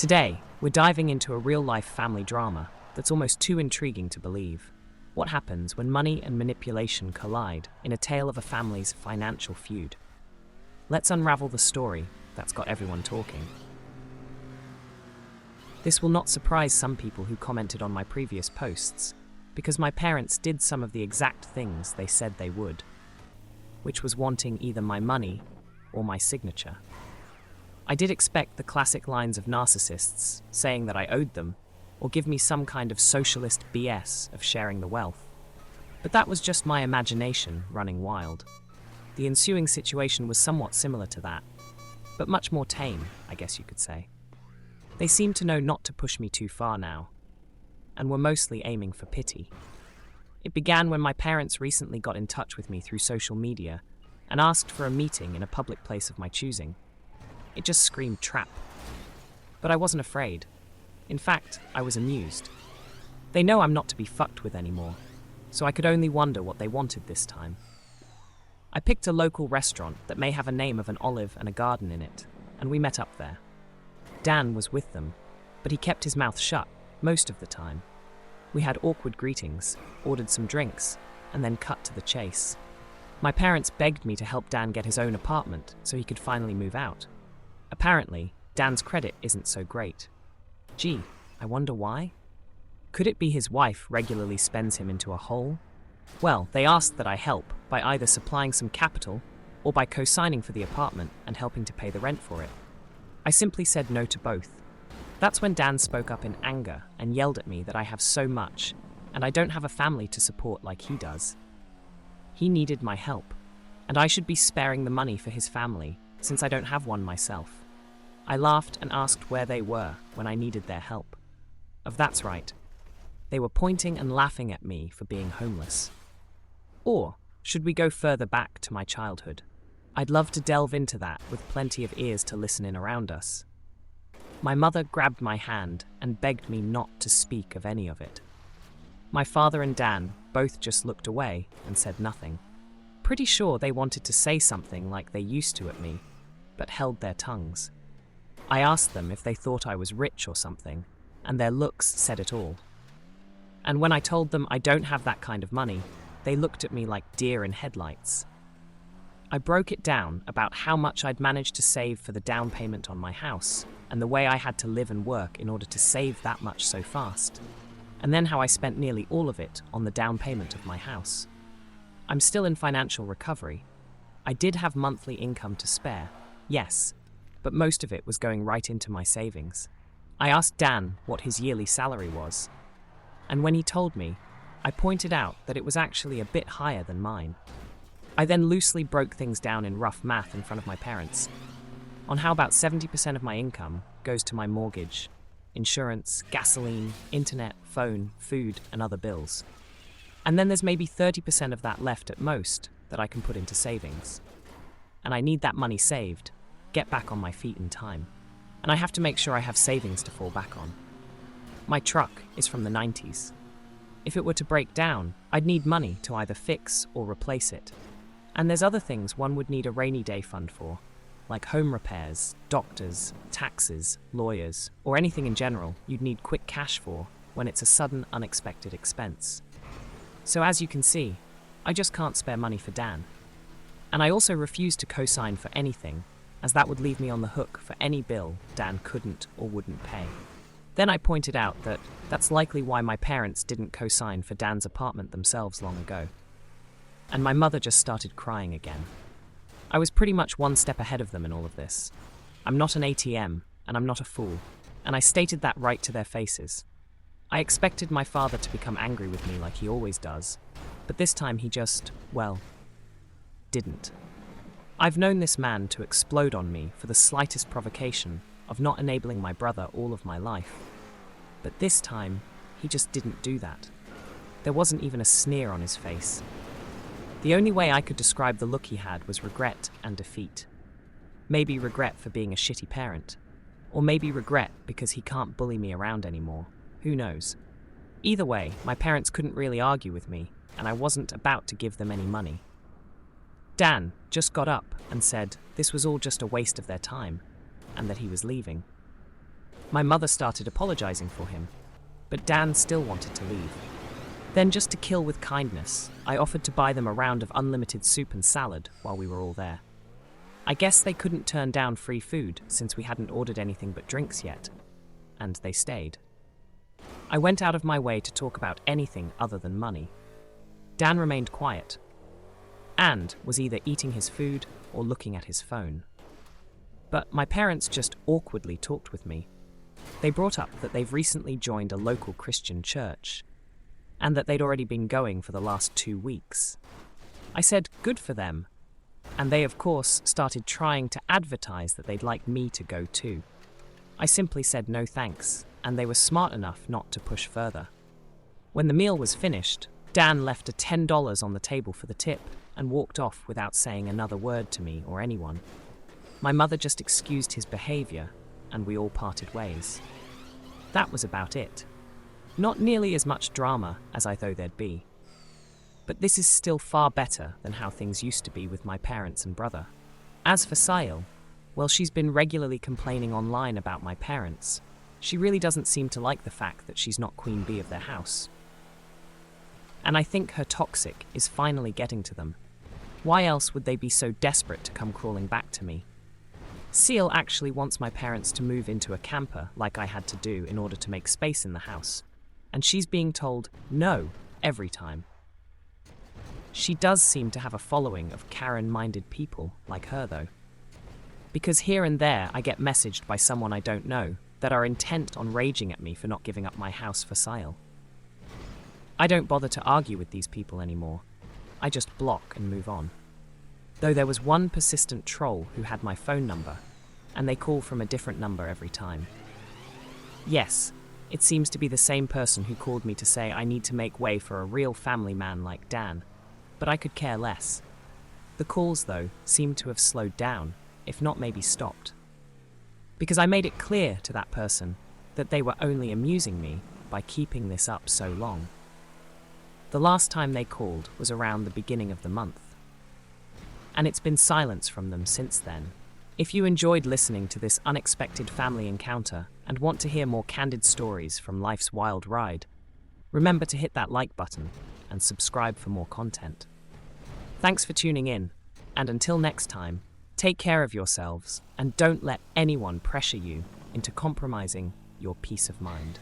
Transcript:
Today, we're diving into a real-life family drama that's almost too intriguing to believe. What happens when money and manipulation collide in a tale of a family's financial feud? Let's unravel the story that's got everyone talking. This will not surprise some people who commented on my previous posts, because my parents did some of the exact things they said they would, which was wanting either my money or my signature. I did expect the classic lines of narcissists saying that I owed them, or give me some kind of socialist BS of sharing the wealth. But that was just my imagination running wild. The ensuing situation was somewhat similar to that, but much more tame, I guess you could say. They seemed to know not to push me too far now, and were mostly aiming for pity. It began when my parents recently got in touch with me through social media and asked for a meeting in a public place of my choosing. It just screamed trap. But I wasn't afraid. In fact, I was amused. They know I'm not to be fucked with anymore, so I could only wonder what they wanted this time. I picked a local restaurant that may have a name of an olive and a garden in it, and we met up there. Dan was with them, but he kept his mouth shut most of the time. We had awkward greetings, ordered some drinks, and then cut to the chase. My parents begged me to help Dan get his own apartment so he could finally move out. Apparently, Dan's credit isn't so great. Gee, I wonder why? Could it be his wife regularly spends him into a hole? Well, they asked that I help by either supplying some capital or by co-signing for the apartment and helping to pay the rent for it. I simply said no to both. That's when Dan spoke up in anger and yelled at me that I have so much and I don't have a family to support like he does. He needed my help, and I should be sparing the money for his family since I don't have one myself. I laughed and asked where they were when I needed their help. That's right. They were pointing and laughing at me for being homeless. Or should we go further back to my childhood? I'd love to delve into that with plenty of ears to listen in around us. My mother grabbed my hand and begged me not to speak of any of it. My father and Dan both just looked away and said nothing. Pretty sure they wanted to say something like they used to at me, but held their tongues. I asked them if they thought I was rich or something, and their looks said it all. And when I told them I don't have that kind of money, they looked at me like deer in headlights. I broke it down about how much I'd managed to save for the down payment on my house, and the way I had to live and work in order to save that much so fast, and then how I spent nearly all of it on the down payment of my house. I'm still in financial recovery. I did have monthly income to spare, yes, but most of it was going right into my savings. I asked Dan what his yearly salary was, and when he told me, I pointed out that it was actually a bit higher than mine. I then loosely broke things down in rough math in front of my parents, on how about 70% of my income goes to my mortgage, insurance, gasoline, internet, phone, food, and other bills. And then there's maybe 30% of that left at most that I can put into savings. And I need that money saved, get back on my feet in time. And I have to make sure I have savings to fall back on. My truck is from the 90s. If it were to break down, I'd need money to either fix or replace it. And there's other things one would need a rainy day fund for, like home repairs, doctors, taxes, lawyers, or anything in general you'd need quick cash for when it's a sudden, unexpected expense. So as you can see, I just can't spare money for Dan. And I also refuse to co-sign for anything, as that would leave me on the hook for any bill Dan couldn't or wouldn't pay. Then I pointed out that that's likely why my parents didn't co-sign for Dan's apartment themselves long ago. And my mother just started crying again. I was pretty much one step ahead of them in all of this. I'm not an ATM, and I'm not a fool, and I stated that right to their faces. I expected my father to become angry with me like he always does, but this time he just, well, didn't. I've known this man to explode on me for the slightest provocation of not enabling my brother all of my life. But this time, he just didn't do that. There wasn't even a sneer on his face. The only way I could describe the look he had was regret and defeat. Maybe regret for being a shitty parent, or maybe regret because he can't bully me around anymore. Who knows? Either way, my parents couldn't really argue with me, and I wasn't about to give them any money. Dan just got up and said this was all just a waste of their time, and that he was leaving. My mother started apologizing for him, but Dan still wanted to leave. Then, just to kill with kindness, I offered to buy them a round of unlimited soup and salad while we were all there. I guess they couldn't turn down free food since we hadn't ordered anything but drinks yet, and they stayed. I went out of my way to talk about anything other than money. Dan remained quiet, and was either eating his food or looking at his phone. But my parents just awkwardly talked with me. They brought up that they've recently joined a local Christian church, and that they'd already been going for the last 2 weeks. I said, good for them, and they of course started trying to advertise that they'd like me to go too. I simply said no thanks, and they were smart enough not to push further. When the meal was finished, Dan left a $10 on the table for the tip and walked off without saying another word to me or anyone. My mother just excused his behavior, and we all parted ways. That was about it. Not nearly as much drama as I thought there'd be. But this is still far better than how things used to be with my parents and brother. As for Sile, well, she's been regularly complaining online about my parents. She really doesn't seem to like the fact that she's not queen bee of their house. And I think her toxic is finally getting to them. Why else would they be so desperate to come crawling back to me? Seal actually wants my parents to move into a camper like I had to do in order to make space in the house. And she's being told no every time. She does seem to have a following of Karen-minded people like her though. Because here and there I get messaged by someone I don't know that are intent on raging at me for not giving up my house for sale. I don't bother to argue with these people anymore. I just block and move on. Though there was one persistent troll who had my phone number, and they call from a different number every time. Yes, it seems to be the same person who called me to say I need to make way for a real family man like Dan, but I could care less. The calls, though, seem to have slowed down, if not maybe stopped. Because I made it clear to that person that they were only amusing me by keeping this up so long. The last time they called was around the beginning of the month. And it's been silence from them since then. If you enjoyed listening to this unexpected family encounter and want to hear more candid stories from life's wild ride, remember to hit that like button and subscribe for more content. Thanks for tuning in, and until next time, take care of yourselves and don't let anyone pressure you into compromising your peace of mind.